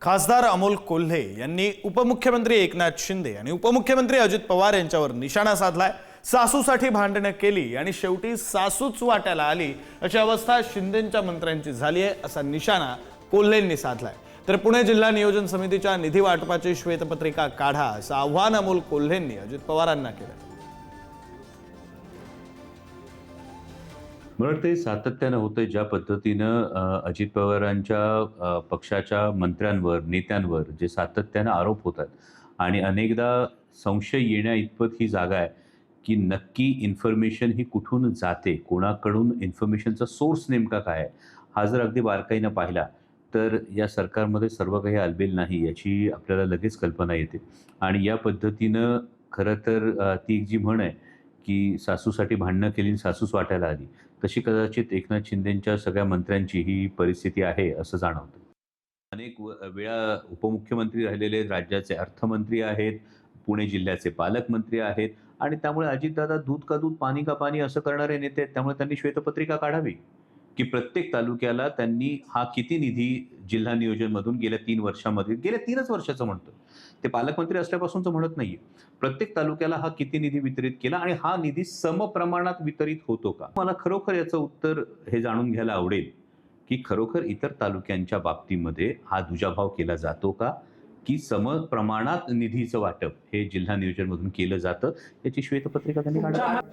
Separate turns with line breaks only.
खासदार अमोल कोल्हे यांनी उपमुख्यमंत्री एकनाथ शिंदे आणि उपमुख्यमंत्री अजित पवार यांच्यावर निशाणा साधलाय। सासूसाठी भांडणं केली आणि शेवटी सासूच वाट्याला आली अशी अवस्था शिंदेंच्या मंत्र्यांची झाली आहे असा निशाणा कोल्हेंनी साधलाय। तर पुणे जिल्हा नियोजन समितीच्या निधी वाटपाची श्वेतपत्रिका काढा असं आव्हान अमोल कोल्हेंनी अजित पवारांना केलं।
मला वाटतं सातत्यानं होतंय ज्या पद्धतीनं अजित पवारांच्या पक्षाच्या मंत्र्यांवर नेत्यांवर जे सातत्यानं आरोप होतात आणि अनेकदा संशय येण्या इतपत ही जागा आहे की नक्की इन्फॉर्मेशन ही कुठून जाते, कोणाकडून इन्फॉर्मेशनचा सोर्स नेमका काय आहे, हा जर अगदी बारकाईनं पाहिला तर या सरकारमध्ये सर्व काही आलबेल नाही याची आपल्याला लगेच कल्पना येते। आणि या पद्धतीनं खरं तर ती जी म्हण आहे की सासूसाठी भांडणं केली आणि सासूच वाटायला आली, तशी कदाचित एकनाथ शिंदेंच्या सगळ्या मंत्र्यांची ही परिस्थिती आहे असं जाणवतं। अनेक वेळा उपमुख्यमंत्री राहिलेले राज्याचे अर्थमंत्री आहेत, पुणे जिल्ह्याचे पालकमंत्री आहेत आणि त्यामुळे अजितदादा दूध का दूध पाणी का पाणी असं करणारे नेते आहेत। त्यामुळे त्यांनी श्वेतपत्रिका काढावी की प्रत्येक तालुक्याला त्यांनी हा किती निधी जिल्हा नियोजनमधून गेल्या 3 वर्षामध्ये, गेल्या 3च वर्षाचं म्हणतो, ते पालकमंत्री असल्यापासूनच म्हणत नाहीये, प्रत्येक तालुक्याला हा किती निधी वितरित केला आणि हा निधी समप्रमाणात वितरित होतो का? मला खरोखर याचं उत्तर हे जाणून घ्यायला आवडेल की खरोखर इतर तालुक्यांच्या बाबतीमध्ये हा दुजाभाव केला जातो का, की समप्रमाणात निधीचं वाटप हे जिल्हा नियोजनमधून केलं जातं, याची श्वेतपत्रिका त्यांनी काढावी।